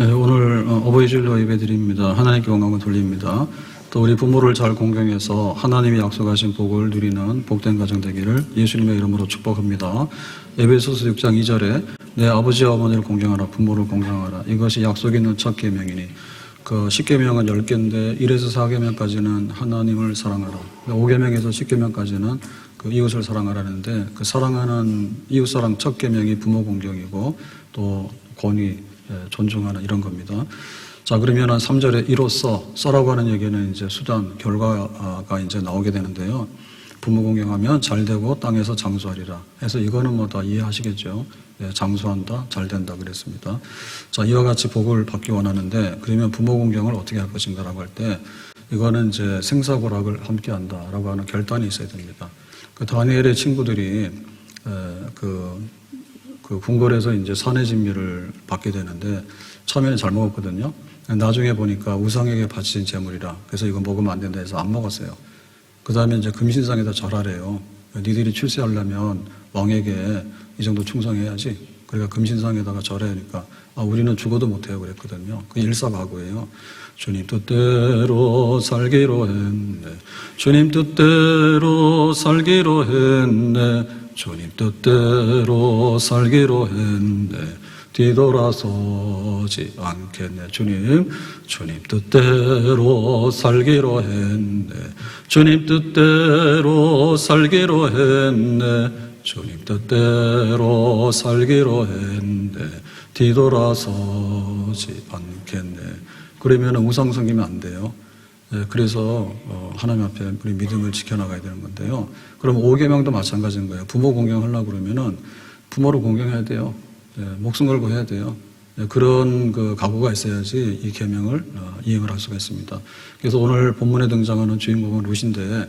네, 오늘 어버이 주일로 예배드립니다. 하나님께 영광을 돌립니다. 또 우리 부모를 잘 공경해서 하나님이 약속하신 복을 누리는 복된 가정 되기를 예수님의 이름으로 축복합니다. 에베소서 6장 2절에 내 아버지와 어머니를 공경하라, 부모를 공경하라. 이것이 약속 있는 첫 계명이니 그 10계명은 10개인데 1에서 4계명까지는 하나님을 사랑하라. 5계명에서 10계명까지는 그 이웃을 사랑하라는데 그 사랑하는 이웃사랑 첫 계명이 부모 공경이고 또 권위 존중하는 이런 겁니다. 자, 그러면 3절에 이로써 써라고 하는 얘기는 이제 수단, 결과가 이제 나오게 되는데요. 부모 공경하면 잘 되고 땅에서 장수하리라. 해서 이거는 뭐 다 이해하시겠죠. 네, 장수한다, 잘 된다 그랬습니다. 자, 이와 같이 복을 받기 원하는데 그러면 부모 공경을 어떻게 할 것인가라고 할 때 이거는 이제 생사고락을 함께 한다라고 하는 결단이 있어야 됩니다. 그 다니엘의 친구들이 그 궁궐에서 이제 산의 진미를 받게 되는데 처음에는 잘 먹었거든요. 나중에 보니까 우상에게 바친 제물이라 그래서 이거 먹으면 안 된다 해서 안 먹었어요. 그 다음에 이제 금신상에다 절하래요. 니들이 출세하려면 왕에게 이 정도 충성해야지. 그러니까 금신상에다가 절해야 하니까 우리는 죽어도 못해요 그랬거든요. 그 일사과거예요. 주님 뜻대로 살기로 했네. 주님 뜻대로 살기로 했네. 주님 뜻대로 살기로 했네. 뒤돌아서지 않겠네. 주님 뜻대로 살기로 했네. 주님 뜻대로 살기로 했네. 주님 뜻대로 살기로 했네. 뒤돌아서지 않겠네. 그러면 우상 섬기면 안 돼요. 그래서 하나님 앞에 우리 믿음을 지켜나가야 되는 건데요. 그럼 5계명도 마찬가지인 거예요. 부모 공경하려고 그러면은 부모를 공경해야 돼요. 목숨 걸고 해야 돼요. 그런 그 각오가 있어야지 이 계명을 이행을 할 수가 있습니다. 그래서 오늘 본문에 등장하는 주인공은 룻인데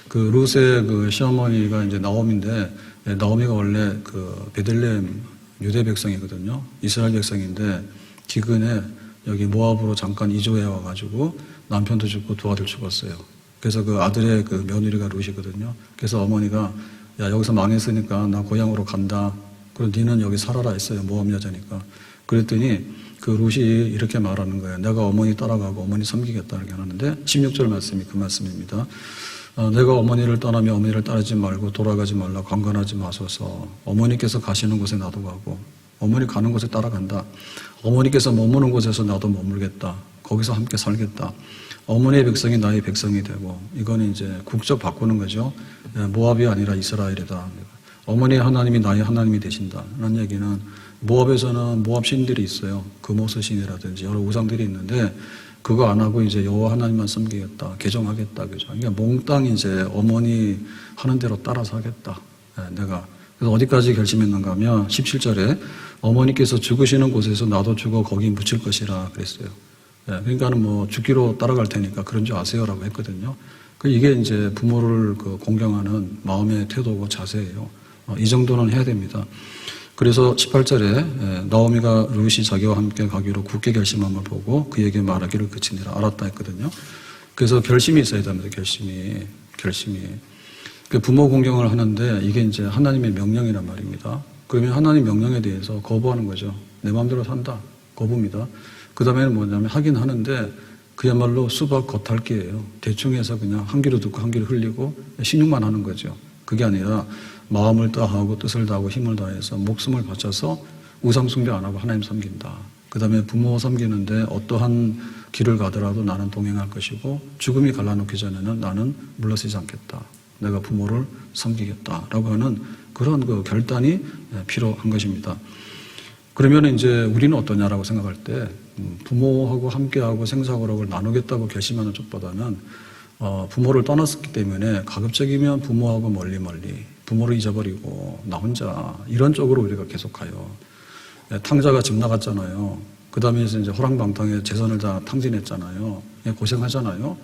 그 룻의 그 시어머니가 이제 나오미인데 나오미가 원래 그 베들레헴 유대 백성이거든요. 이스라엘 백성인데 기근에 여기 모압으로 잠깐 이주해 와가지고 남편도 죽고 두 아들 죽었어요. 그래서 그 아들의 그 며느리가 룻이거든요. 그래서 어머니가 야 여기서 망했으니까 나 고향으로 간다. 그리고 니는 여기 살아라 했어요. 모압 여자니까. 그랬더니 그 룻이 이렇게 말하는 거예요. 내가 어머니 따라가고 어머니 섬기겠다 이렇게 하는데 16절 말씀이 그 말씀입니다. 내가 어머니를 떠나며 어머니를 따르지 말고 돌아가지 말라. 강간하지 마소서. 어머니께서 가시는 곳에 나도 가고 어머니 가는 곳에 따라간다. 어머니께서 머무는 곳에서 나도 머물겠다. 거기서 함께 살겠다. 어머니의 백성이 나의 백성이 되고 이건 이제 국적 바꾸는 거죠. 모압이 아니라 이스라엘이다. 어머니의 하나님이 나의 하나님이 되신다. 라는 얘기는 모압에서는 모압 신들이 있어요. 금오스 신이라든지 여러 우상들이 있는데 그거 안 하고 이제 여호와 하나님만 섬기겠다. 개종하겠다. 그죠? 그러니까 몽땅 이제 어머니 하는 대로 따라서 하겠다. 내가. 그래서 어디까지 결심했는가 하면 17절에 어머니께서 죽으시는 곳에서 나도 죽어 거기 묻힐 것이라 그랬어요. 그러니까는 뭐 죽기로 따라갈 테니까 그런 줄 아세요라고 했거든요. 이게 이제 부모를 그 공경하는 마음의 태도고 자세예요. 이 정도는 해야 됩니다. 그래서 18절에 나오미가 룻이 자기와 함께 가기로 굳게 결심함을 보고 그에게 말하기를 그치니라 알았다 했거든요. 그래서 결심이 있어야 됩니다. 결심이. 그 부모 공경을 하는데 이게 이제 하나님의 명령이란 말입니다. 그러면 하나님 명령에 대해서 거부하는 거죠. 내 마음대로 산다. 거부입니다. 그 다음에는 뭐냐면 하긴 하는데 그야말로 수박 겉핥기예요. 대충 해서 그냥 한 귀로 듣고 한 귀로 흘리고 신용만 하는 거죠. 그게 아니라 마음을 다하고 뜻을 다하고 힘을 다해서 목숨을 바쳐서 우상 숭배 안 하고 하나님 섬긴다. 그 다음에 부모 섬기는데 어떠한 길을 가더라도 나는 동행할 것이고 죽음이 갈라놓기 전에는 나는 물러서지 않겠다. 내가 부모를 섬기겠다라고 하는 그런 그 결단이 필요한 것입니다. 그러면 이제 우리는 어떠냐라고 생각할 때 부모하고 함께하고 생사고락을 나누겠다고 결심하는 쪽보다는 부모를 떠났기 때문에 가급적이면 부모하고 멀리 부모를 잊어버리고 나 혼자 이런 쪽으로 우리가 계속 가요. 탕자가 집 나갔잖아요. 그 다음에 이제 호랑방탕에 재산을 다 탕진했잖아요. 고생하잖아요.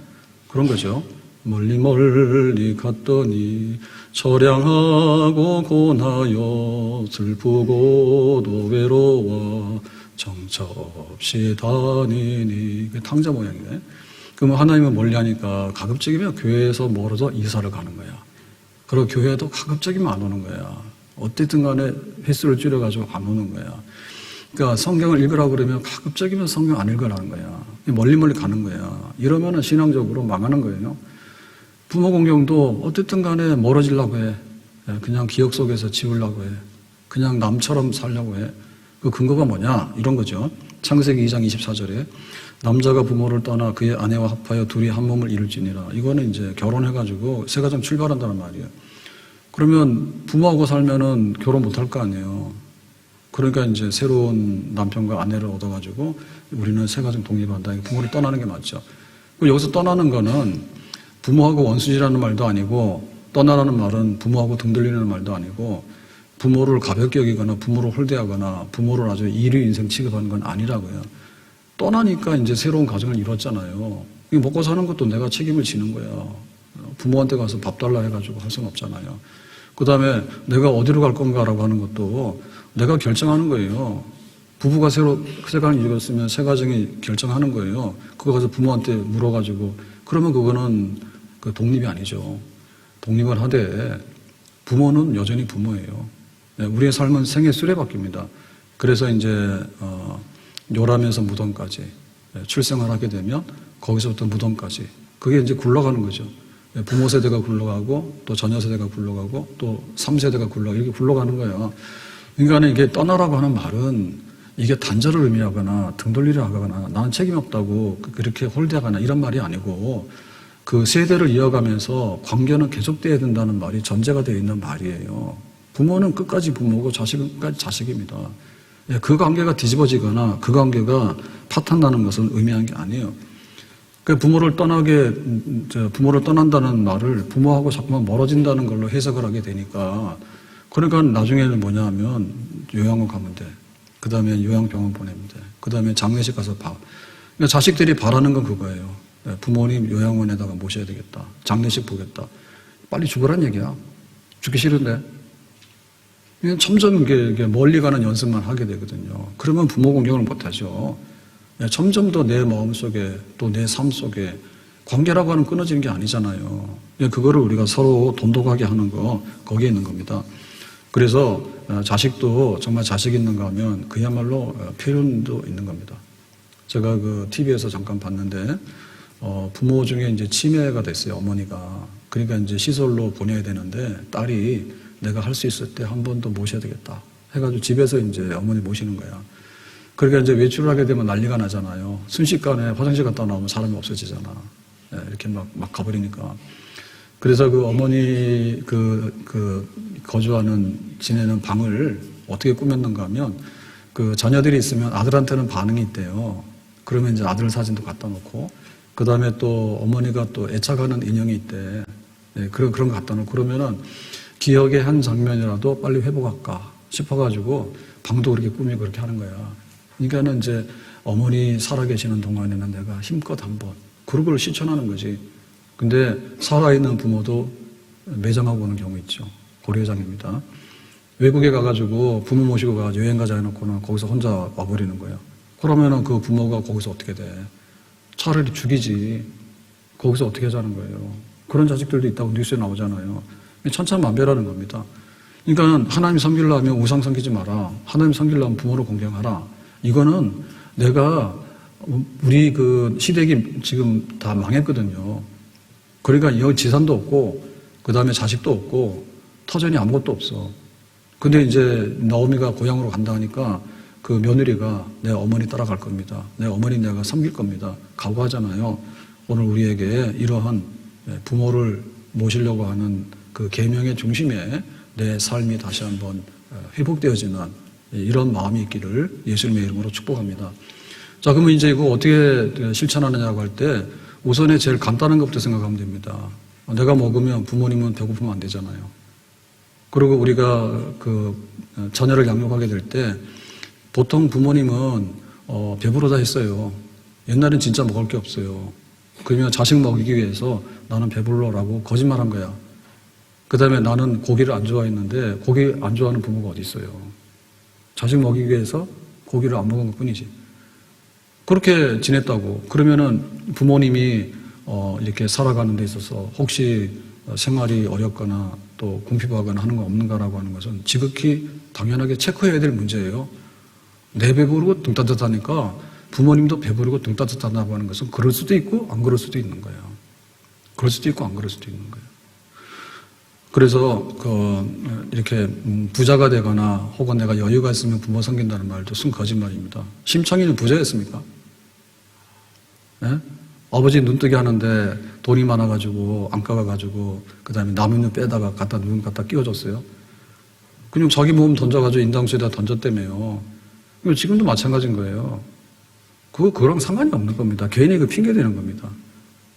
그런 거죠. 멀리 갔더니 처량하고 고나여 슬프고도 외로워 정처없이 다니니 탕자 모양이네. 그러면 하나님은 멀리 하니까 가급적이면 교회에서 멀어서 이사를 가는 거야. 그리고 교회에도 가급적이면 안 오는 거야. 어쨌든 간에 횟수를 줄여가지고 안 오는 거야. 그러니까 성경을 읽으라고 그러면 가급적이면 성경 안 읽으라는 거야. 멀리 가는 거야. 이러면은 신앙적으로 망하는 거예요. 부모 공경도 어쨌든 간에 멀어지려고 해. 그냥 기억 속에서 지우려고 해. 그냥 남처럼 살려고 해. 그 근거가 뭐냐? 이런 거죠. 창세기 2장 24절에 남자가 부모를 떠나 그의 아내와 합하여 둘이 한 몸을 이룰지니라. 이거는 이제 결혼해가지고 새 가정 출발한다는 말이에요. 그러면 부모하고 살면은 결혼 못할 거 아니에요. 그러니까 이제 새로운 남편과 아내를 얻어가지고 우리는 새 가정 독립한다. 부모를 떠나는 게 맞죠. 여기서 떠나는 거는 부모하고 원수지라는 말도 아니고 떠나라는 말은 부모하고 등 돌리는 말도 아니고 부모를 가볍게 여기거나 부모를 홀대하거나 부모를 아주 일류 인생 취급하는 건 아니라고요. 떠나니까 이제 새로운 가정을 이뤘잖아요. 먹고 사는 것도 내가 책임을 지는 거야. 부모한테 가서 밥 달라 해가지고 할 수는 없잖아요. 그 다음에 내가 어디로 갈 건가라고 하는 것도 내가 결정하는 거예요. 부부가 새로 새 가정을 이뤘으면 새 가정이 결정하는 거예요. 그거 가서 부모한테 물어가지고 그러면 그거는 그 독립이 아니죠. 독립을 하되 부모는 여전히 부모예요. 우리의 삶은 생의 수레바퀴입니다. 그래서 이제 요람에서 무덤까지 출생을 하게 되면 거기서부터 무덤까지 그게 이제 굴러가는 거죠. 부모 세대가 굴러가고 또 자녀 세대가 굴러가고 또 3세대가 굴러가고 이렇게 굴러가는 거예요. 그러니까 이게 떠나라고 하는 말은 이게 단절을 의미하거나 등 돌리려 하거나 나는 책임 없다고 그렇게 홀대하거나 이런 말이 아니고 그 세대를 이어가면서 관계는 계속돼야 된다는 말이 전제가 되어 있는 말이에요. 부모는 끝까지 부모고 자식은 끝까지 자식입니다. 그 관계가 뒤집어지거나 그 관계가 파탄나는 것은 의미하는 게 아니에요. 부모를 떠난다는 말을 부모하고 자꾸만 멀어진다는 걸로 해석을 하게 되니까 그러니까 나중에는 뭐냐 하면 요양원 가면 돼. 그 다음에 요양병원 보내면 돼. 그 다음에 장례식 가서 봐. 그러니까 자식들이 바라는 건 그거예요. 부모님 요양원에다가 모셔야 되겠다. 장례식 보겠다. 빨리 죽으란 얘기야. 죽기 싫은데. 점점 이게 멀리 가는 연습만 하게 되거든요. 그러면 부모 공경을 못하죠. 점점 더 내 마음속에 또 내 삶 속에 관계라고 하는 끊어지는 게 아니잖아요. 그거를 우리가 서로 돈독하게 하는 거 거기에 있는 겁니다. 그래서 자식도 정말 자식 있는가 하면 그야말로 표현도 있는 겁니다. 제가 그 TV에서 잠깐 봤는데 부모 중에 이제 치매가 됐어요. 어머니가. 그러니까 이제 시설로 보내야 되는데 딸이 내가 할 수 있을 때 한 번 더 모셔야 되겠다 해가지고 집에서 이제 어머니 모시는 거야. 그러니까 이제 외출을 하게 되면 난리가 나잖아요. 순식간에 화장실 갔다 나오면 사람이 없어지잖아. 이렇게 막 가버리니까. 그래서 그 어머니 거주하는 지내는 방을 어떻게 꾸몄는가 하면 그 자녀들이 있으면 아들한테는 반응이 있대요. 그러면 이제 아들 사진도 갖다 놓고 그 다음에 또 어머니가 또 애착하는 인형이 있대. 그런 거 갖다 놓고 그러면은 기억의 한 장면이라도 빨리 회복할까 싶어가지고 방도 그렇게 꾸미고 그렇게 하는 거야. 그러니까는 이제 어머니 살아계시는 동안에는 내가 힘껏 한번 그런 걸 실천하는 거지. 근데 살아있는 부모도 매장하고 오는 경우 있죠. 고려장입니다. 외국에 가가지고 부모 모시고 가가지고 여행 가자 해놓고는 거기서 혼자 와버리는 거예요. 그러면은 그 부모가 거기서 어떻게 돼? 차라리 죽이지. 거기서 어떻게 하자는 거예요. 그런 자식들도 있다고 뉴스에 나오잖아요. 천차만별하는 겁니다. 그러니까 하나님 섬기려면 우상 섬기지 마라. 하나님 섬기려면 부모를 공경하라. 이거는 내가 우리 그 시댁이 지금 다 망했거든요. 그러니까 여기 재산도 없고 그 다음에 자식도 없고 터전이 아무것도 없어. 근데 이제 나오미가 고향으로 간다 하니까 그 며느리가 내 어머니 따라갈 겁니다. 내 어머니 내가 섬길 겁니다. 각오하잖아요. 오늘 우리에게 이러한 부모를 모시려고 하는 그 계명의 중심에 내 삶이 다시 한번 회복되어지는 이런 마음이 있기를 예수님의 이름으로 축복합니다. 자, 그러면 이제 이거 어떻게 실천하느냐고 할 때 우선에 제일 간단한 것부터 생각하면 됩니다. 내가 먹으면 부모님은 배고프면 안 되잖아요. 그리고 우리가 그 자녀를 양육하게 될 때 보통 부모님은 배부르다 했어요. 옛날엔 진짜 먹을 게 없어요. 그러면 자식 먹이기 위해서 나는 배불러라고 거짓말한 거야. 그 다음에 나는 고기를 안 좋아했는데 고기 안 좋아하는 부모가 어디 있어요. 자식 먹이기 위해서 고기를 안 먹은 것 뿐이지. 그렇게 지냈다고. 그러면은 부모님이 이렇게 살아가는 데 있어서 혹시 생활이 어렵거나 또 궁핍하거나 하는 거 없는가라고 하는 것은 지극히 당연하게 체크해야 될 문제예요. 내 배부르고 등 따뜻하니까 부모님도 배부르고 등 따뜻하다고 하는 것은 그럴 수도 있고 안 그럴 수도 있는 거예요. 그럴 수도 있고 안 그럴 수도 있는 거예요. 그래서 이렇게 부자가 되거나 혹은 내가 여유가 있으면 부모 섬긴다는 말도 순 거짓말입니다. 심창이는 부자였습니까? 네? 아버지 눈뜨게 하는데 돈이 많아가지고 안가가 가지고 그 다음에 남은 눈 빼다가 눈 갖다 끼워줬어요. 그냥 자기 몸 던져가지고 인당수에다 던졌다며요. 지금도 마찬가지인 거예요. 그거랑 상관이 없는 겁니다. 괜히 핑계 대는 겁니다.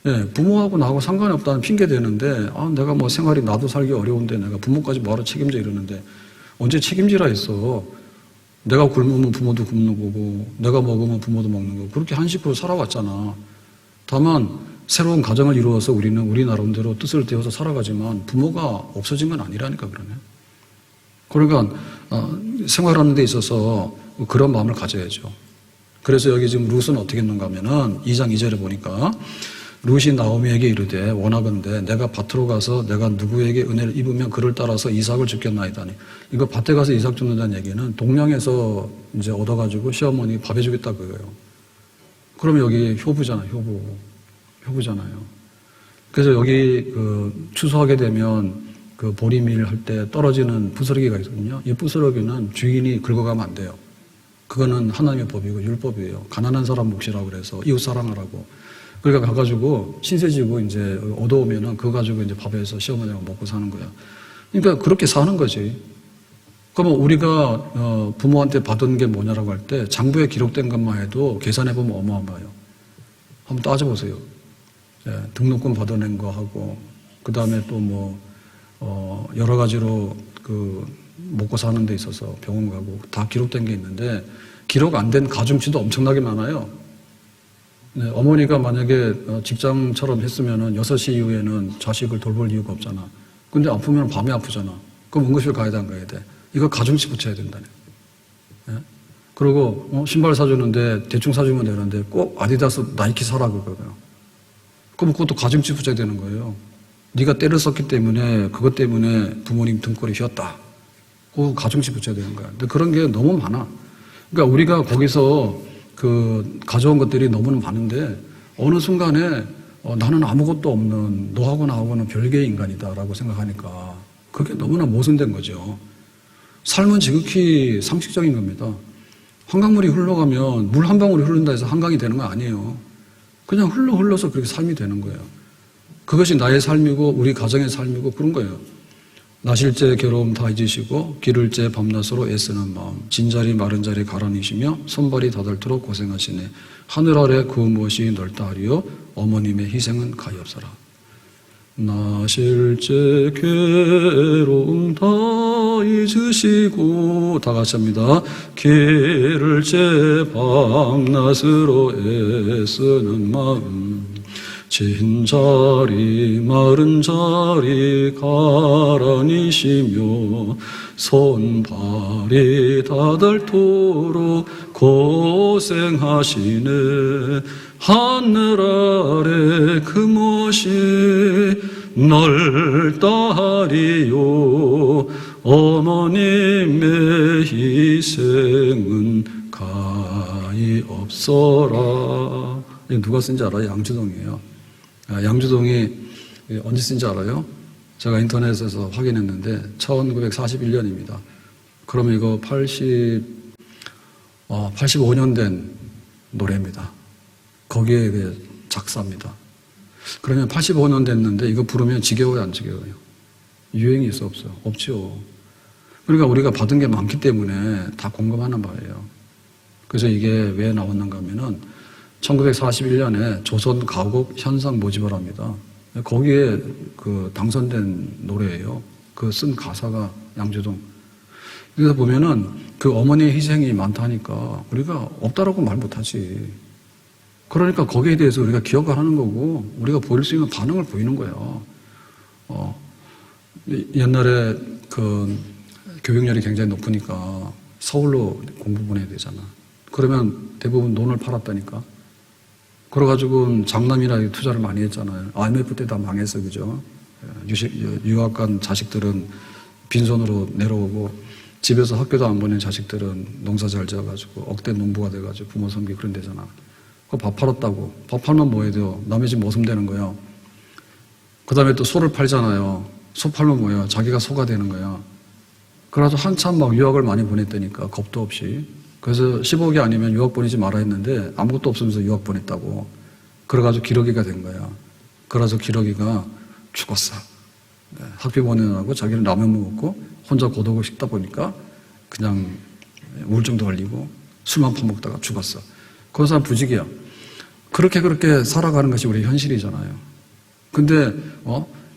예, 부모하고 나하고 상관이 없다는 핑계 대는데, 내가 뭐 생활이 나도 살기 어려운데 내가 부모까지 뭐하러 책임져 이러는데, 언제 책임지라 했어. 내가 굶으면 부모도 굶는 거고, 내가 먹으면 부모도 먹는 거고, 그렇게 한식으로 살아왔잖아. 다만, 새로운 가정을 이루어서 우리는 우리 나름대로 뜻을 떼어서 살아가지만, 부모가 없어진 건 아니라니까 그러네. 그러니까, 생활하는 데 있어서 그런 마음을 가져야죠. 그래서 여기 지금 룻은 어떻게 했는가 하면은 2장 2절에 보니까 룻이 나오미에게 이르되 원하건대 내가 밭으로 가서 내가 누구에게 은혜를 입으면 그를 따라서 이삭을 죽겠나이다니. 이거 밭에 가서 이삭 죽는다는 얘기는 동량에서 이제 얻어가지고 시어머니 밥 해주겠다 그거예요. 그러면 여기 효부잖아요. 그래서 여기 추수하게 되면 보리밀 할 때 떨어지는 부스러기가 있거든요. 이 부스러기는 주인이 긁어가면 안 돼요. 그거는 하나님의 법이고 율법이에요. 가난한 사람 몫이라고 그래서 이웃 사랑하라고. 그러니까 가가지고 신세지고 이제 얻어오면은 그거 가지고 이제 밥에서 시어머니가 먹고 사는 거야. 그러니까 그렇게 사는 거지. 그러면 우리가 부모한테 받은 게 뭐냐라고 할 때 장부에 기록된 것만 해도 계산해보면 어마어마해요. 한번 따져보세요. 예, 등록금 받아낸 거 하고 그 다음에 또 여러 가지로 먹고 사는 데 있어서 병원 가고 다 기록된 게 있는데 기록 안 된 가중치도 엄청나게 많아요. 네, 어머니가 만약에 직장처럼 했으면은 6시 이후에는 자식을 돌볼 이유가 없잖아. 근데 아프면 밤에 아프잖아. 그럼 응급실 가야 돼, 안 가야 돼? 이거 가중치 붙여야 된다네. 네? 그리고 신발 사주는데 대충 사주면 되는데 꼭 아디다스 나이키 사라 그거예요. 그럼 그것도 가중치 붙여야 되는 거예요. 네가 때를 썼기 때문에 그것 때문에 부모님 등골이 휘었다. 그거 가중치 붙여야 되는 거야. 근데 그런 게 너무 많아. 그러니까 우리가 거기서 가져온 것들이 너무나 많은데 어느 순간에 나는 아무것도 없는 너하고 나하고는 별개의 인간이다라고 생각하니까 그게 너무나 모순된 거죠. 삶은 지극히 상식적인 겁니다. 한강물이 흘러가면 물 한 방울이 흐른다 해서 한강이 되는 건 아니에요. 그냥 흘러서 그렇게 삶이 되는 거예요. 그것이 나의 삶이고 우리 가정의 삶이고 그런 거예요. 나실제 괴로움 다 잊으시고 기를제 밤낮으로 애쓰는 마음 진자리 마른 자리 가라니시며 손발이 다닳도록 고생하시네. 하늘 아래 그 무엇이 넓다 하리요 어머님의 희생은 가엾어라. 나실제 괴로움 다 잊으시고 다 같이 합니다. 기를제 밤낮으로 애쓰는 마음 진자리 마른 자리 가라니시며 손발이 다닳도록 고생하시네. 하늘 아래 그 무엇이 넓다리요 어머님의 희생은 가엾어라. 누가 쓴지 알아요? 양주동이에요. 양주동이 언제 쓴지 알아요? 제가 인터넷에서 확인했는데 1941년입니다. 그러면 이거 85년 된 노래입니다. 거기에 작사입니다. 그러면 85년 됐는데 이거 부르면 지겨워요, 안 지겨워요? 유행이 있어, 없어요? 없죠. 그러니까 우리가 받은 게 많기 때문에 다 공감하는 바예요. 그래서 이게 왜 나왔는가 하면은 1941년에 조선 가곡 현상 모집을 합니다. 거기에 당선된 노래예요. 쓴 가사가 양주동. 그래서 보면은 어머니의 희생이 많다니까 우리가 없다라고 말 못하지. 그러니까 거기에 대해서 우리가 기억을 하는 거고 우리가 보일 수 있는 반응을 보이는 거예요. 옛날에 교육열이 굉장히 높으니까 서울로 공부 보내야 되잖아. 그러면 대부분 논을 팔았다니까. 그래가지고 장남이나 투자를 많이 했잖아요. IMF 때 다 망했어, 그죠? 유학 간 자식들은 빈손으로 내려오고, 집에서 학교도 안 보낸 자식들은 농사 잘 지어가지고 억대 농부가 돼가지고 부모 섬기 그런 데잖아. 그거 밥 팔았다고. 밥 팔면 뭐 해야 돼요? 남의 집 모습 되는 거야. 그 다음에 또 소를 팔잖아요. 소 팔면 뭐야? 자기가 소가 되는 거야. 그래가지고 한참 막 유학을 많이 보냈다니까, 겁도 없이. 그래서 15기 아니면 유학 보내지 말아 했는데 아무것도 없으면서 유학 보냈다고. 그래가지고 기러기가 된 거야. 그래서 기러기가 죽었어. 네, 학비 보내느라고 자기는 라면 먹었고 혼자 고독을 씹다 보니까 그냥 우울증도 걸리고 술만 퍼먹다가 죽었어. 그 사람 부직이야. 그렇게 살아가는 것이 우리 현실이잖아요. 근데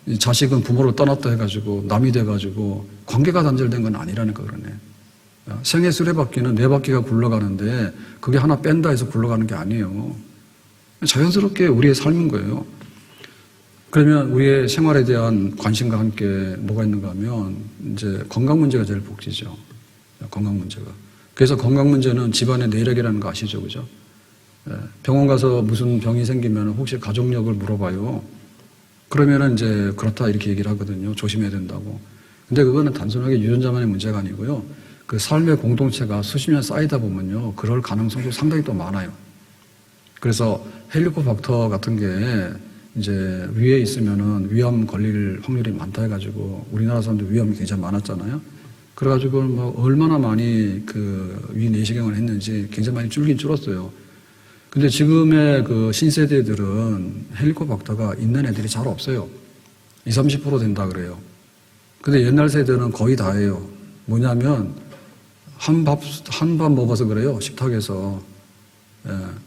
이 자식은 부모를 떠났다 해가지고 남이 돼가지고 관계가 단절된 건 아니라니까 그러네. 생애 수레바퀴는 4바퀴가 굴러가는데 그게 하나 뺀다 해서 굴러가는 게 아니에요. 자연스럽게 우리의 삶인 거예요. 그러면 우리의 생활에 대한 관심과 함께 뭐가 있는가 하면 이제 건강 문제가 제일 복지죠. 건강 문제가. 그래서 건강 문제는 집안의 내력이라는 거 아시죠? 그죠? 병원 가서 무슨 병이 생기면 혹시 가족력을 물어봐요. 그러면은 이제 그렇다 이렇게 얘기를 하거든요. 조심해야 된다고. 근데 그거는 단순하게 유전자만의 문제가 아니고요. 그 삶의 공동체가 수십 년 쌓이다 보면요. 그럴 가능성도 상당히 또 많아요. 그래서 헬리코박터 같은 게 이제 위에 있으면은 위암 걸릴 확률이 많다 해가지고 우리나라 사람들 위암이 굉장히 많았잖아요. 그래가지고 뭐 얼마나 많이 그 위 내시경을 했는지 굉장히 많이 줄긴 줄었어요. 근데 지금의 그 신세대들은 헬리코박터가 있는 애들이 잘 없어요. 20, 30% 된다 그래요. 근데 옛날 세대는 거의 다 해요. 뭐냐면 한 밥 먹어서 그래요. 식탁에서.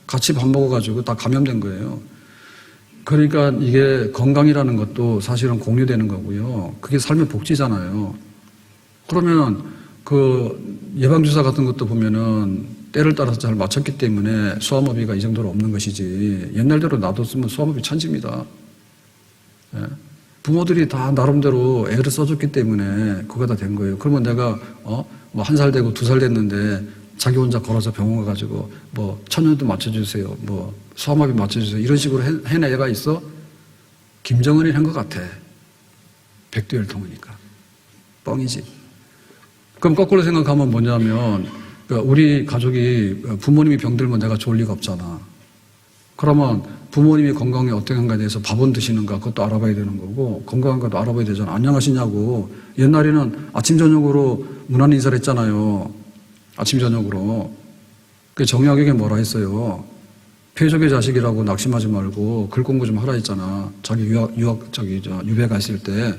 같이 밥 먹어가지고 다 감염된 거예요. 그러니까 이게 건강이라는 것도 사실은 공유되는 거고요. 그게 삶의 복지잖아요. 그러면 그 예방주사 같은 것도 보면은 때를 따라서 잘 맞췄기 때문에 수화마비가 이 정도로 없는 것이지 옛날대로 놔뒀으면 수화마비 천지입니다. 부모들이 다 나름대로 애를 써줬기 때문에 그거 다 된 거예요. 그러면 내가 뭐 1살 되고 2살 됐는데 자기 혼자 걸어서 병원 가가지고 뭐 천연도 맞춰주세요. 뭐 수화마비 맞춰주세요. 이런 식으로 해낸 애가 있어? 김정은이 한 것 같아. 백두혈통이니까. 뻥이지. 그럼 거꾸로 생각하면 뭐냐면 우리 가족이 부모님이 병들면 내가 좋을 리가 없잖아. 그러면 부모님이 건강에 어떤가에 대해서 밥은 드시는가 그것도 알아봐야 되는 거고 건강한가도 알아봐야 되잖아. 안녕하시냐고. 옛날에는 아침 저녁으로 문안 인사를 했잖아요. 아침 저녁으로. 그 정약에게 뭐라 했어요. 폐족의 자식이라고 낙심하지 말고 글 공부 좀 하라 했잖아. 자기 유배 갔을 때.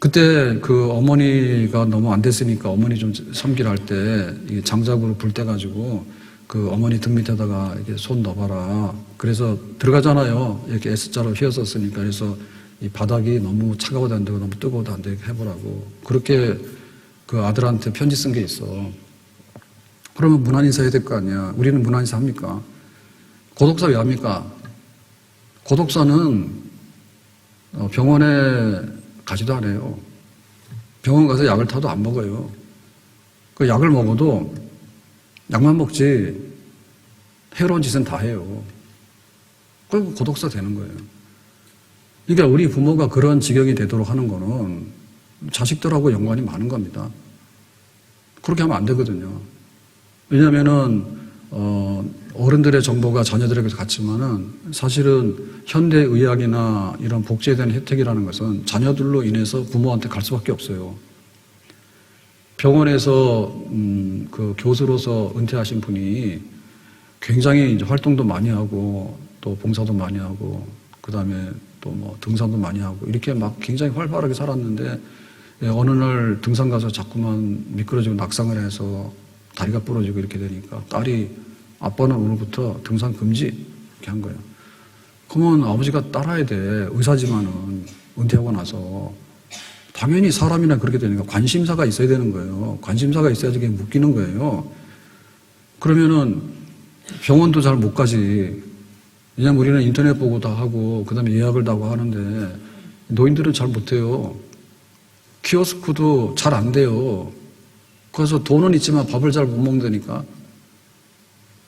그때 그 어머니가 너무 안 됐으니까 어머니 좀 섬기라 할 때 장작으로 불 떼가지고 그 어머니 등 밑에다가 이렇게 손 넣어봐라. 그래서 들어가잖아요. 이렇게 S자로 휘었었으니까. 그래서 이 바닥이 너무 차가워도 안 되고 너무 뜨거워도 안 되게 해보라고. 그렇게 그 아들한테 편지 쓴 게 있어. 그러면 문안인사 해야 될 거 아니야. 우리는 문안인사 합니까? 고독사 왜 합니까? 고독사는 병원에 가지도 않아요. 병원 가서 약을 타도 안 먹어요. 그 약을 먹어도 약만 먹지 해로운 짓은 다 해요. 그리고 고독사 되는 거예요. 그러니까 우리 부모가 그런 지경이 되도록 하는 거는 자식들하고 연관이 많은 겁니다. 그렇게 하면 안 되거든요. 왜냐면은 어른들의 정보가 자녀들에게 갔지만은 사실은 현대의학이나 이런 복지에 대한 혜택이라는 것은 자녀들로 인해서 부모한테 갈 수밖에 없어요. 병원에서 그 교수로서 은퇴하신 분이 굉장히 이제 활동도 많이 하고 또 봉사도 많이 하고 그 다음에 또 뭐 등산도 많이 하고 이렇게 막 굉장히 활발하게 살았는데 어느 날 등산 가서 자꾸만 미끄러지고 낙상을 해서 다리가 부러지고 이렇게 되니까 딸이 아빠는 오늘부터 등산 금지 이렇게 한 거예요. 그러면 아버지가 따라야 돼. 의사지만은 은퇴하고 나서 당연히 사람이나 그렇게 되니까 관심사가 있어야 되는 거예요. 관심사가 있어야지 그게 묶이는 거예요. 그러면은 병원도 잘 못 가지. 왜냐면 우리는 인터넷 보고 다 하고 그다음에 예약을 다 하고 하는데 노인들은 잘 못해요. 키오스크도 잘 안 돼요. 그래서 돈은 있지만 밥을 잘 못 먹는다니까.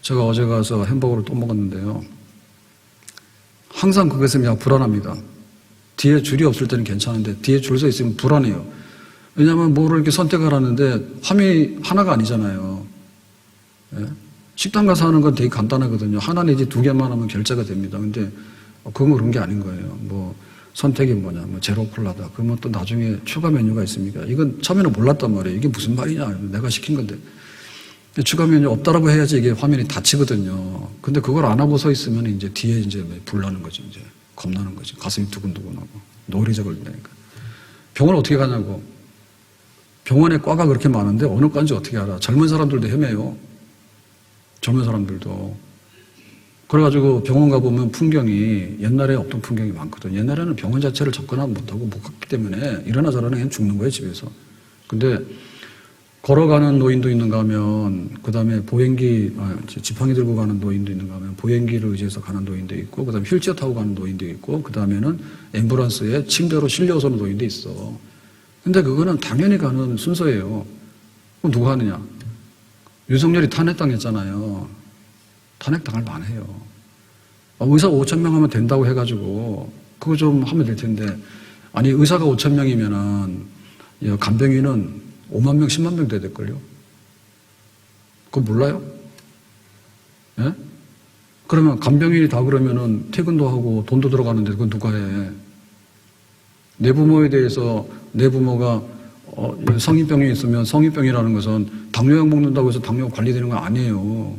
제가 어제 가서 햄버거를 또 먹었는데요. 항상 그것은 그냥 불안합니다. 뒤에 줄이 없을 때는 괜찮은데 뒤에 줄 서 있으면 불안해요. 왜냐하면 뭐를 이렇게 선택을 하는데 화면이 하나가 아니잖아요. 예? 식당 가서 하는 건 되게 간단하거든요. 하나 내지 두 개만 하면 결제가 됩니다. 근데 그건 그런 게 아닌 거예요. 뭐 선택이 뭐냐, 뭐 제로 콜라다. 그러면 또 나중에 추가 메뉴가 있습니까? 이건 처음에는 몰랐단 말이에요. 이게 무슨 말이냐? 내가 시킨 건데. 추가 메뉴 없다라고 해야지 이게 화면이 닫히거든요. 근데 그걸 안 하고 서 있으면 이제 뒤에 이제 불나는 거죠. 이제 겁나는 거죠. 가슴이 두근두근하고 노리져 걸린다니까. 병원 어떻게 가냐고. 병원에 과가 그렇게 많은데 어느 과인지 어떻게 알아? 젊은 사람들도 헤매요. 젊은 사람들도. 그래가지고 병원 가보면 풍경이 옛날에 없던 풍경이 많거든요. 옛날에는 병원 자체를 접근하지 못하고 못 갔기 때문에 일어나 저러나 그냥 죽는 거예요, 집에서. 근데 걸어가는 노인도 있는가 하면, 그 다음에 지팡이 들고 가는 노인도 있는가 하면, 보행기를 의지해서 가는 노인도 있고, 그 다음에 휠체어 타고 가는 노인도 있고, 그 다음에는 앰뷸런스에 침대로 실려서 오는 노인도 있어. 근데 그거는 당연히 가는 순서예요. 그럼 누가 하느냐? 윤석열이 탄핵당했잖아요. 탄핵당할 만해요. 의사 5,000명 하면 된다고 해가지고, 그거 좀 하면 될 텐데, 아니, 의사가 5,000명이면은, 간병인은 5만 명, 10만 명 돼야 될걸요? 그거 몰라요? 예? 그러면 간병인이 다 그러면은 퇴근도 하고 돈도 들어가는데 그건 누가 해? 내 부모에 대해서 내 부모가 성인병이 있으면 성인병이라는 것은 당뇨약 먹는다고 해서 당뇨 관리되는 건 아니에요.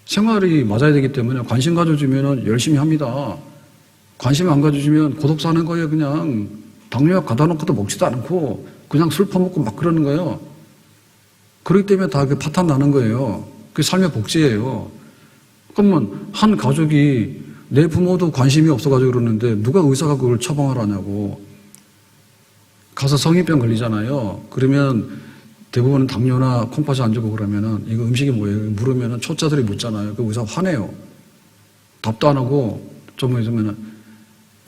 생활이 맞아야 되기 때문에 관심 가져주면 열심히 합니다. 관심 안 가져주면 고독 사는 거예요, 그냥. 당뇨약 가다 놓고도 먹지도 않고 그냥 술 퍼먹고 막 그러는 거예요. 그렇기 때문에 다 그 파탄 나는 거예요. 그게 삶의 복지예요. 그러면 한 가족이 내 부모도 관심이 없어가지고 그러는데 누가 의사가 그걸 처방을 하냐고. 가서 성인병 걸리잖아요. 그러면 대부분은 당뇨나 콩팥이 안 좋고 그러면은 이거 음식이 뭐예요? 물으면은 초짜들이 묻잖아요. 그 의사 화내요. 답도 안 하고 좀 있으면은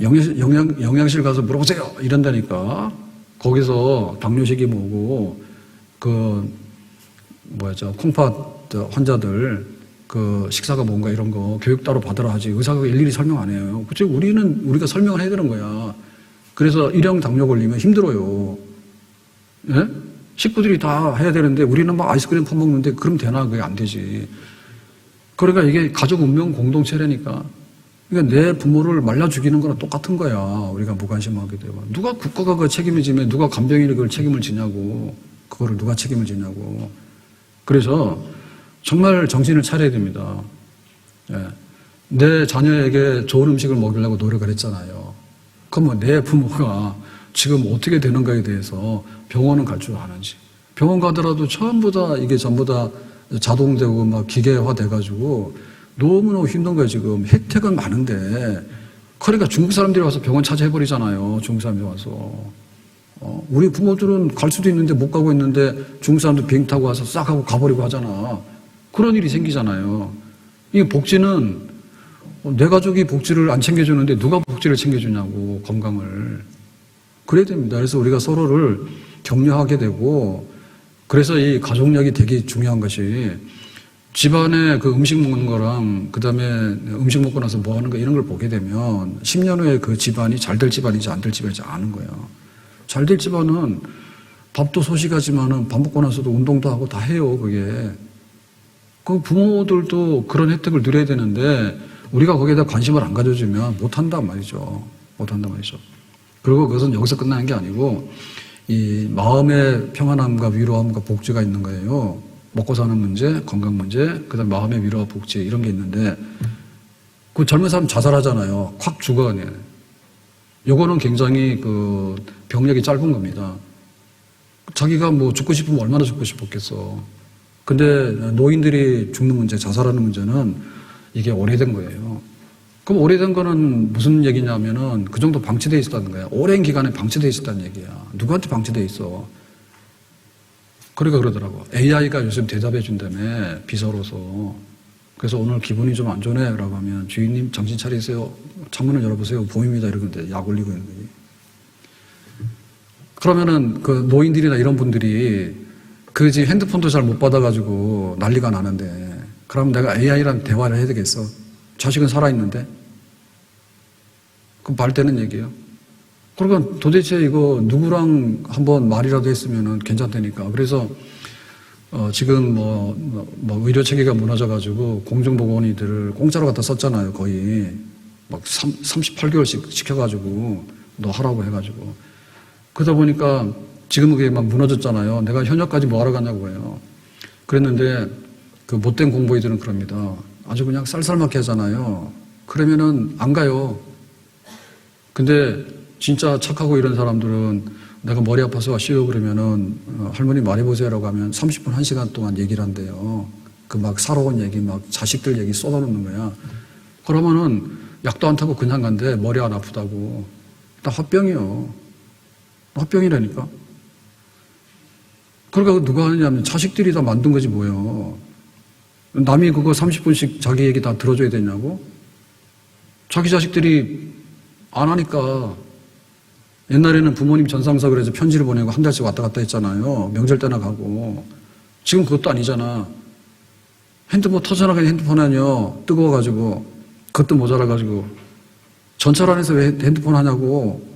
영양실 가서 물어보세요. 이런다니까. 거기서 당뇨식이 뭐고 콩팥 환자들 그 식사가 뭔가 이런 거 교육 따로 받으라 하지 의사가 일일이 설명 안 해요. 그치? 우리가 설명을 해야 되는 거야. 그래서 일형 당뇨 걸리면 힘들어요. 예? 식구들이 다 해야 되는데 우리는 막 아이스크림 퍼먹는데 그럼 되나? 그게 안 되지. 그러니까 이게 가족 운명 공동체라니까. 그러니까 내 부모를 말라 죽이는 거랑 똑같은 거야. 우리가 무관심하게 되고. 누가 국가가 그 책임을 지면 누가 간병인이 그걸 책임을 지냐고. 그거를 누가 책임을 지냐고. 그래서 정말 정신을 차려야 됩니다. 예. 내 자녀에게 좋은 음식을 먹이려고 노력을 했잖아요. 그러면 내 부모가 지금 어떻게 되는가에 대해서 병원은 갈 줄 아는지. 병원 가더라도 전부 다 자동되고 막 기계화 돼가지고 너무너무 힘든 거예요, 지금. 혜택은 많은데. 그러니까 중국 사람들이 와서 병원 차지해버리잖아요, 중국 사람들이 와서. 우리 부모들은 갈 수도 있는데 못 가고 있는데 중국 사람들 비행 타고 와서 싹 하고 가버리고 하잖아. 그런 일이 생기잖아요. 이 복지는 내 가족이 복지를 안 챙겨주는데 누가 복지를 챙겨주냐고, 건강을. 그래야 됩니다. 그래서 우리가 서로를 격려하게 되고, 그래서 이 가족력이 되게 중요한 것이 집안에 그 음식 먹는 거랑 그 다음에 음식 먹고 나서 뭐 하는 거 이런 걸 보게 되면 10년 후에 그 집안이 잘 될 집안인지 안 될 집안인지 아는 거예요. 잘 될 집안은 밥도 소식하지만은 밥 먹고 나서도 운동도 하고 다 해요, 그게. 그 부모들도 그런 혜택을 누려야 되는데 우리가 거기에다 관심을 안 가져주면 못한단 말이죠. 못한단 말이죠. 그리고 그것은 여기서 끝나는 게 아니고 이 마음의 평안함과 위로함과 복지가 있는 거예요. 먹고 사는 문제, 건강 문제, 그 다음에 마음의 위로와 복지 이런 게 있는데 그 젊은 사람 자살하잖아요. 확 죽어 그냥. 요거는 굉장히 그 병력이 짧은 겁니다. 자기가 뭐 죽고 싶으면 얼마나 죽고 싶었겠어. 근데 노인들이 죽는 문제, 자살하는 문제는 이게 오래된 거예요. 그럼 오래된 거는 무슨 얘기냐면은 그 정도 방치되어 있었다는 거야. 오랜 기간에 방치되어 있었다는 얘기야. 누구한테 방치되어 있어? 그러니까 그러더라고. AI가 요즘 대답해 준다며, 비서로서. 그래서 오늘 기분이 좀 안 좋네. 라고 하면 주인님 정신 차리세요. 창문을 열어보세요. 봄입니다. 이러는데 약 올리고 있는 거지. 그러면은 그 노인들이나 이런 분들이 그 지금 핸드폰도 잘 못 받아가지고 난리가 나는데 그럼 내가 AI랑 대화를 해야 되겠어? 자식은 살아있는데? 그럼 말 되는 얘기예요. 그러니까 도대체 이거 누구랑 한번 말이라도 했으면 괜찮다니까. 그래서 지금 의료 체계가 무너져가지고 공중보건의들을 공짜로 갖다 썼잖아요. 거의 막 38개월씩 시켜가지고 너 하라고 해가지고. 그러다 보니까 지금 그게 막 무너졌잖아요. 내가 현역까지 뭐 하러 갔냐고 해요. 그랬는데 그 못된 공보의들은 그럽니다. 아주 그냥 쌀쌀맞게 하잖아요. 그러면은 안 가요. 근데 진짜 착하고 이런 사람들은 내가 머리 아파서 쉬어 그러면은 할머니 말해보세요라고 하면 30분, 1시간 동안 얘기를 한대요. 그 막 살아온 얘기, 막 자식들 얘기 쏟아놓는 거야. 그러면은 약도 안 타고 그냥 간대. 머리 안 아프다고. 나 화병이요. 화병이라니까. 그러니까 누가 하느냐면 자식들이 다 만든 거지 뭐예요. 남이 그거 30분씩 자기 얘기 다 들어줘야 되냐고? 자기 자식들이 안 하니까. 옛날에는 부모님 전상석을 해서 편지를 보내고 한 달씩 왔다 갔다 했잖아요. 명절 때나 가고. 지금 그것도 아니잖아. 핸드폰 터져나가는 핸드폰 하냐. 뜨거워가지고. 그것도 모자라가지고. 전철 안에서 왜 핸드폰 하냐고.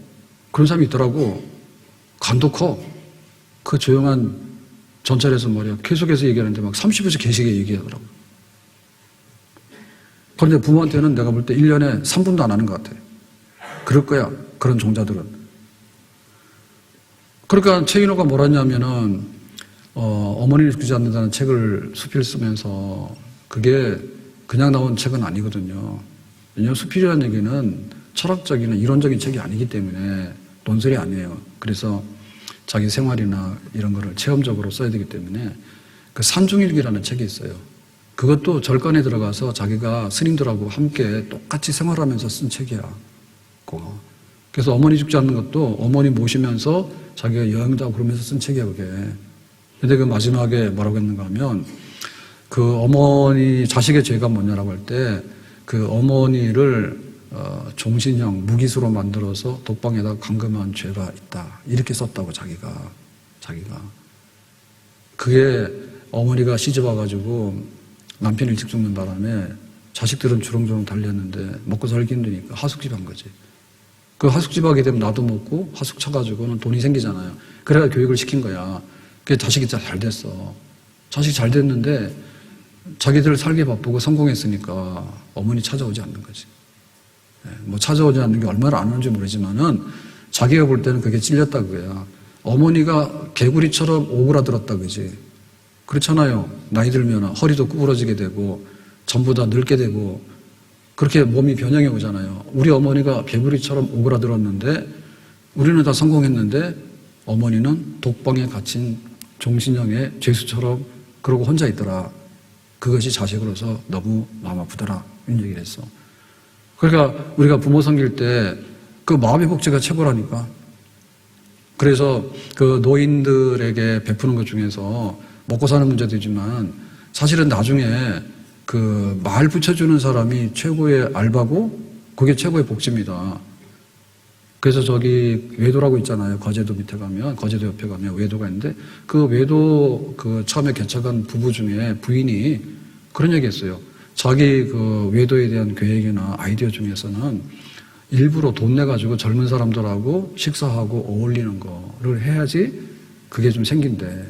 그런 사람이 있더라고. 간도 커. 그 조용한 전철에서 말이야. 계속해서 얘기하는데 막 30분씩 계시게 얘기하더라고. 그런데 부모한테는 내가 볼 때 1년에 3분도 안 하는 것 같아. 그럴 거야. 그런 종자들은. 그러니까 최인호가 뭐라 했냐면은, 어머니를 죽이지 않는다는 책을 수필 쓰면서 그게 그냥 나온 책은 아니거든요. 왜냐하면 수필이라는 얘기는 철학적이나 이론적인 책이 아니기 때문에 논설이 아니에요. 그래서 자기 생활이나 이런 거를 체험적으로 써야 되기 때문에 그 산중일기라는 책이 있어요. 그것도 절간에 들어가서 자기가 스님들하고 함께 똑같이 생활하면서 쓴 책이야. 그거. 그래서 어머니 죽지 않는 것도 어머니 모시면서 자기가 여행도 하고 그러면서 쓴 책이야, 그게. 근데 그 마지막에 뭐라고 했는가 하면 그 어머니, 자식의 죄가 뭐냐라고 할 때 그 어머니를 종신형, 무기수로 만들어서 독방에다 감금한 죄가 있다. 이렇게 썼다고, 자기가. 그게 어머니가 시집 와가지고 남편이 일찍 죽는 바람에 자식들은 주렁주렁 달렸는데 먹고 살기 힘드니까 하숙집 한 거지. 그 하숙집 하게 되면 나도 먹고 하숙 쳐가지고는 돈이 생기잖아요. 그래가 교육을 시킨 거야. 그게 자식이 잘 됐어. 자식이 잘 됐는데 자기들 살기 바쁘고 성공했으니까 어머니 찾아오지 않는 거지. 뭐 찾아오지 않는 게 얼마나 안 오는지 모르지만은 자기가 볼 때는 그게 찔렸다 그거야. 어머니가 개구리처럼 오그라들었다 그지. 그렇잖아요. 나이 들면 허리도 구부러지게 되고 전부 다 늙게 되고 그렇게 몸이 변형해 오잖아요. 우리 어머니가 개구리처럼 오그라들었는데 우리는 다 성공했는데 어머니는 독방에 갇힌 종신형의 죄수처럼 그러고 혼자 있더라. 그것이 자식으로서 너무 마음 아프더라. 이런 얘기를 했어. 그러니까 우리가 부모 섬길 때 그 마음의 복지가 최고라니까. 그래서 그 노인들에게 베푸는 것 중에서 먹고 사는 문제도 있지만 사실은 나중에 그 말 붙여주는 사람이 최고의 알바고 그게 최고의 복지입니다. 그래서 저기 외도라고 있잖아요. 거제도 밑에 가면, 거제도 옆에 가면 외도가 있는데 그 외도 그 처음에 개척한 부부 중에 부인이 그런 얘기 했어요. 자기 그 외도에 대한 계획이나 아이디어 중에서는 일부러 돈 내가지고 젊은 사람들하고 식사하고 어울리는 거를 해야지 그게 좀 생긴대.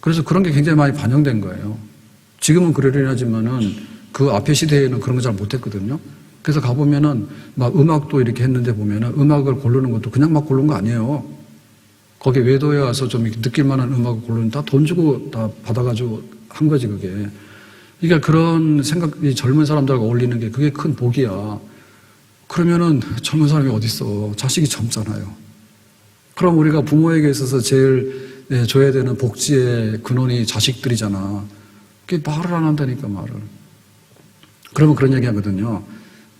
그래서 그런 게 굉장히 많이 반영된 거예요. 지금은 그러려니 하지만은 그 앞에 시대에는 그런 거 잘 못했거든요. 그래서 가보면은 막 음악도 이렇게 했는데 보면은 음악을 고르는 것도 그냥 막 고른 거 아니에요. 거기 외도에 와서 좀 느낄 만한 음악을 고르는 다 돈 주고 다 받아가지고 한 거지, 그게. 그러니까 그런 생각이 젊은 사람들하고 어울리는 게 그게 큰 복이야. 그러면은 젊은 사람이 어딨어. 자식이 젊잖아요. 그럼 우리가 부모에게 있어서 제일 줘야 되는 복지의 근원이 자식들이잖아. 그게 말을 안 한다니까, 말을. 그러면 그런 얘기 하거든요.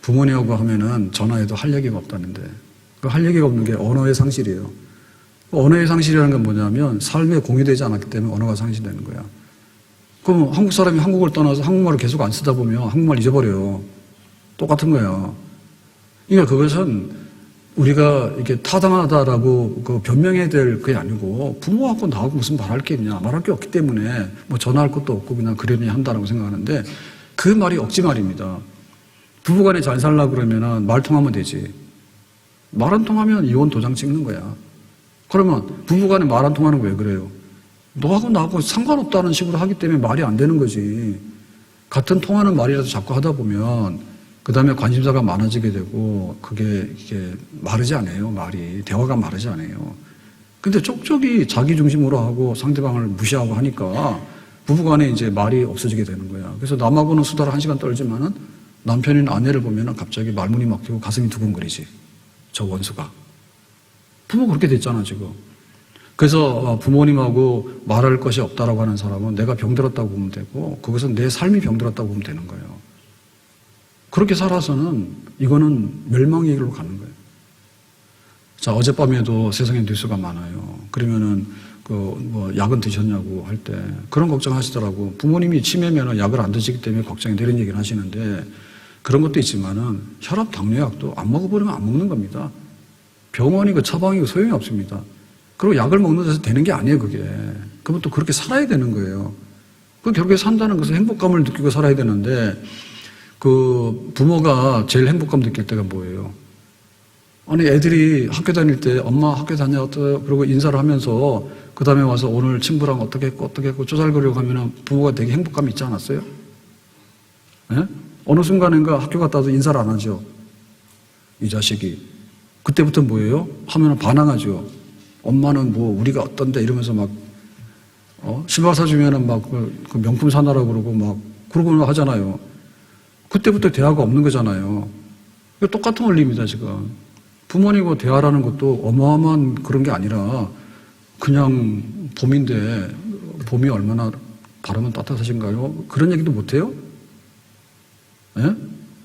부모님하고 하면은 전화해도 할 얘기가 없다는데. 그 할 얘기가 없는 게 언어의 상실이에요. 언어의 상실이라는 건 뭐냐면 삶에 공유되지 않았기 때문에 언어가 상실되는 거야. 그럼 한국 사람이 한국을 떠나서 한국말을 계속 안 쓰다 보면 한국말 잊어버려요. 똑같은 거야. 그러니까 그것은 우리가 이렇게 타당하다라고 그 변명해야 될 그게 아니고 부모하고 나하고 무슨 말할 게 있냐. 말할 게 없기 때문에 뭐 전화할 것도 없고 그냥 그러니 한다라고 생각하는데 그 말이 억지 말입니다. 부부간에 잘 살려고 그러면은 말 통하면 되지. 말 안 통하면 이혼 도장 찍는 거야. 그러면 부부간에 말 안 통하는 거 왜 그래요? 너하고 나하고 상관없다는 식으로 하기 때문에 말이 안 되는 거지. 같은 통하는 말이라도 자꾸 하다 보면 그 다음에 관심사가 많아지게 되고 이게 마르지 않아요. 말이. 대화가 마르지 않아요. 근데 쪽쪽이 자기 중심으로 하고 상대방을 무시하고 하니까 부부간에 이제 말이 없어지게 되는 거야. 그래서 남하고는 수다를 1시간 떨지만은 남편이나 아내를 보면은 갑자기 말문이 막히고 가슴이 두근거리지. 저 원수가. 부모 그렇게 됐잖아, 지금. 그래서 부모님하고 말할 것이 없다라고 하는 사람은 내가 병들었다고 보면 되고, 그것은 내 삶이 병들었다고 보면 되는 거예요. 그렇게 살아서는 이거는 멸망의 길로 가는 거예요. 자, 어젯밤에도 세상에 뉴스가 많아요. 그러면은 약은 드셨냐고 할 때 그런 걱정하시더라고. 부모님이 치매면은 약을 안 드시기 때문에 걱정이 되는 얘기를 하시는데, 그런 것도 있지만은 혈압 당뇨약도 안 먹어버리면 안 먹는 겁니다. 병원이고 처방이고 소용이 없습니다. 그리고 약을 먹는 데서 되는 게 아니에요, 그게. 그러면 또 그렇게 살아야 되는 거예요. 그 결국에 산다는 것은 행복감을 느끼고 살아야 되는데, 그 부모가 제일 행복감 느낄 때가 뭐예요? 아니, 애들이 학교 다닐 때 엄마 학교 다녔다 그러고 인사를 하면서 그 다음에 와서 오늘 친구랑 어떻게 했고 쪼잘거리고 하면은 부모가 되게 행복감이 있지 않았어요? 예? 어느 순간인가 학교 갔다 와서 인사를 안 하죠. 이 자식이. 그때부터 뭐예요? 하면은 반항하죠. 엄마는 뭐 우리가 어떤데 이러면서 막 신발 사주면은 막 그 명품 사놔라 그러고 막 그러고 하잖아요. 그때부터 대화가 없는 거잖아요. 똑같은 원리입니다, 지금. 부모님과 대화라는 것도 어마어마한 그런 게 아니라 그냥 봄인데 봄이 얼마나 바람은 따뜻하신가요? 그런 얘기도 못해요? 예?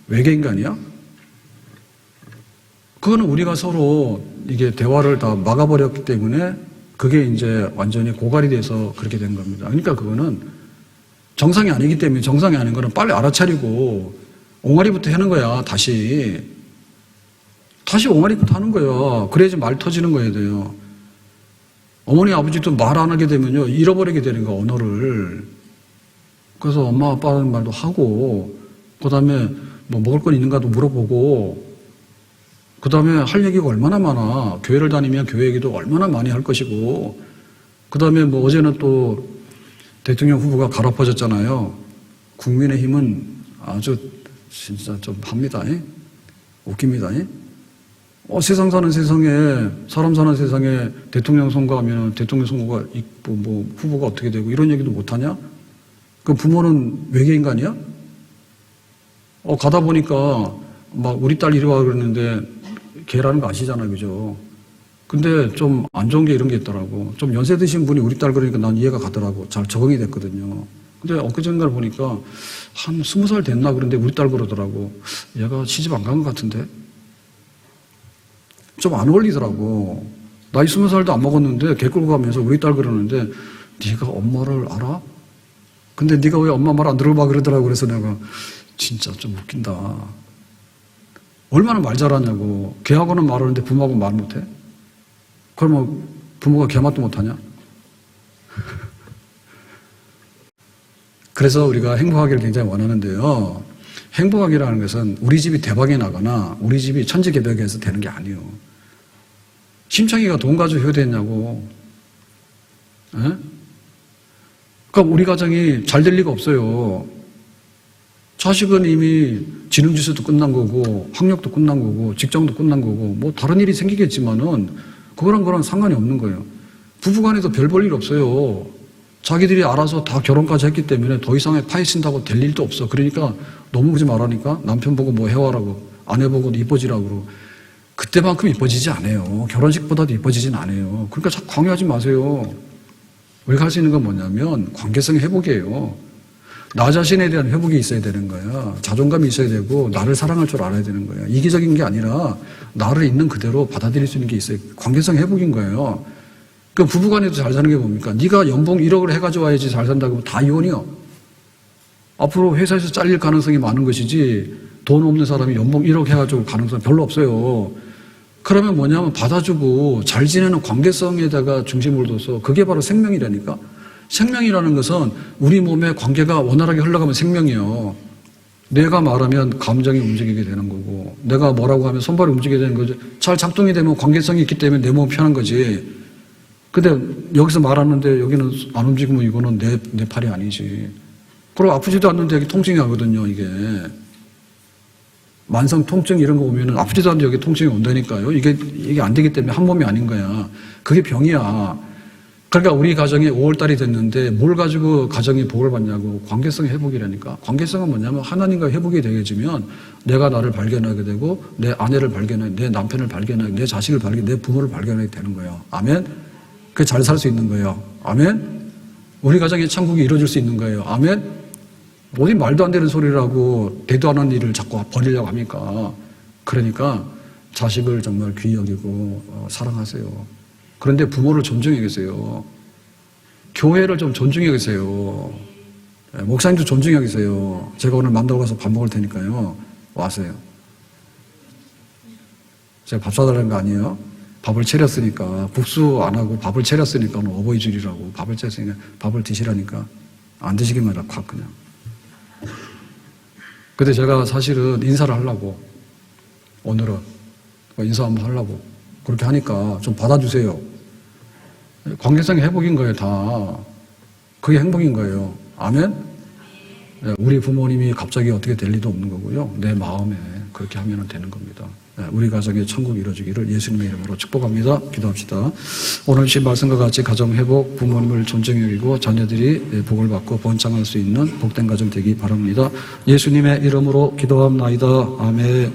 외계인간이야? 그거는 우리가 서로 이게 대화를 다 막아버렸기 때문에 그게 이제 완전히 고갈이 돼서 그렇게 된 겁니다. 그러니까 그거는 정상이 아니기 때문에, 정상이 아닌 거는 빨리 알아차리고 옹알이부터 하는 거야. 다시 옹알이부터 하는 거야. 그래야지 말 터지는 거야 돼요. 어머니 아버지도 말 안 하게 되면요 잃어버리게 되는 거야, 언어를. 그래서 엄마 아빠라는 말도 하고, 그 다음에 뭐 먹을 건 있는가도 물어보고, 그 다음에 할 얘기가 얼마나 많아. 교회를 다니면 교회 얘기도 얼마나 많이 할 것이고, 그 다음에 뭐 어제는 또 대통령 후보가 갈아퍼졌잖아요. 국민의힘은 아주 진짜 좀 합니다. 웃깁니다. 세상 사는 세상에, 사람 사는 세상에 대통령 선거하면 대통령 선거가 있고 뭐 후보가 어떻게 되고 이런 얘기도 못하냐? 그 부모는 외계인간이야? 가다 보니까 막 우리 딸 이리 와 그랬는데 걔라는 거 아시잖아요, 그죠? 근데 좀 안 좋은 게 이런 게 있더라고. 좀 연세 드신 분이 우리 딸 그러니까 난 이해가 가더라고. 잘 적응이 됐거든요. 근데 엊그젠가를 보니까 한 20살 됐나 그런데 우리 딸 그러더라고. 얘가 시집 안 간 것 같은데? 좀 안 어울리더라고. 나이 20살도 안 먹었는데 개 끌고 가면서 우리 딸 그러는데 네가 엄마를 알아? 근데 네가 왜 엄마 말 안 들어봐 그러더라고. 그래서 내가 진짜 좀 웃긴다. 얼마나 말 잘하냐고. 걔하고는 말하는데 부모하고는 말 못해? 그러면 부모가 걔 맛도 못하냐? 그래서 우리가 행복하기를 굉장히 원하는데요. 행복하기라는 것은 우리 집이 대박이 나거나 우리 집이 천지개벽해서 되는 게 아니에요. 심창이가 돈 가지고 효도했냐고. 에? 그러니까 우리 가정이 잘 될 리가 없어요. 자식은 이미 지능지수도 끝난 거고 학력도 끝난 거고 직장도 끝난 거고 뭐 다른 일이 생기겠지만은 그거랑 상관이 없는 거예요. 부부간에도 별 볼 일 없어요. 자기들이 알아서 다 결혼까지 했기 때문에 더 이상의 파헤친다고 될 일도 없어. 그러니까 너무 그러지 말라니까 남편 보고 뭐 해와라고 아내 보고 이뻐지라고. 그때만큼 이뻐지지 않아요. 결혼식보다도 이뻐지진 않아요. 그러니까 자꾸 강요하지 마세요. 우리가 할 수 있는 건 뭐냐면 관계성 회복이에요. 나 자신에 대한 회복이 있어야 되는 거야. 자존감이 있어야 되고 나를 사랑할 줄 알아야 되는 거야. 이기적인 게 아니라 나를 있는 그대로 받아들일 수 있는 게 있어요. 관계성 회복인 거예요. 그 부부간에도 잘 사는 게 뭡니까? 네가 연봉 1억을 해가지고 와야지 잘 산다고 하면 다 이혼이요. 앞으로 회사에서 잘릴 가능성이 많은 것이지 돈 없는 사람이 연봉 1억 해가지고 가능성이 별로 없어요. 그러면 뭐냐면 받아주고 잘 지내는 관계성에다가 중심을 둬서 그게 바로 생명이라니까. 생명이라는 것은 우리 몸의 관계가 원활하게 흘러가면 생명이에요. 내가 말하면 감정이 움직이게 되는 거고, 내가 뭐라고 하면 손발이 움직이게 되는 거죠. 잘 작동이 되면 관계성이 있기 때문에 내 몸이 편한 거지. 근데 여기서 말하는데 여기는 안 움직이면 이거는 내 팔이 아니지. 그리고 아프지도 않는데 여기 통증이 하거든요, 이게. 만성 통증 이런 거 오면은 아프지도 않는데 여기 통증이 온다니까요. 이게 안 되기 때문에 한 몸이 아닌 거야. 그게 병이야. 그러니까 우리 가정이 5월달이 됐는데 뭘 가지고 가정이 복을 받냐고. 관계성 회복이라니까. 관계성은 뭐냐면 하나님과 회복이 되어지면 내가 나를 발견하게 되고 내 아내를 발견하게, 내 남편을 발견하게, 내 자식을 발견하게, 내 부모를 발견하게 되는 거예요. 아멘? 그게 잘 살 수 있는 거예요. 아멘? 우리 가정의 천국이 이루어질 수 있는 거예요. 아멘? 어디 말도 안 되는 소리라고 되도 않은 일을 자꾸 버리려고 합니까? 그러니까 자식을 정말 귀히 여기고 사랑하세요. 그런데 부모를 존중해 계세요. 교회를 좀 존중해 계세요. 목사님도 존중해 계세요. 제가 오늘 만나고 가서 밥 먹을 테니까요. 와세요. 제가 밥 사달라는 거 아니에요? 밥을 차렸으니까, 국수 안 하고 밥을 차렸으니까 오늘 어버이 주일이라고 밥을 차렸으니까 밥을 드시라니까. 안 드시기만 해라, 확 그냥. 근데 제가 사실은 인사를 하려고, 오늘은 인사 한번 하려고 그렇게 하니까 좀 받아주세요. 관계성의 회복인 거예요, 다. 그게 행복인 거예요. 아멘? 우리 부모님이 갑자기 어떻게 될 리도 없는 거고요. 내 마음에 그렇게 하면 되는 겁니다. 우리 가정의 천국이 이루어지기를 예수님의 이름으로 축복합니다. 기도합시다. 오늘 신 말씀과 같이 가정 회복, 부모님을 존중해 여기고 자녀들이 복을 받고 번창할 수 있는 복된 가정 되기 바랍니다. 예수님의 이름으로 기도합나이다. 아멘.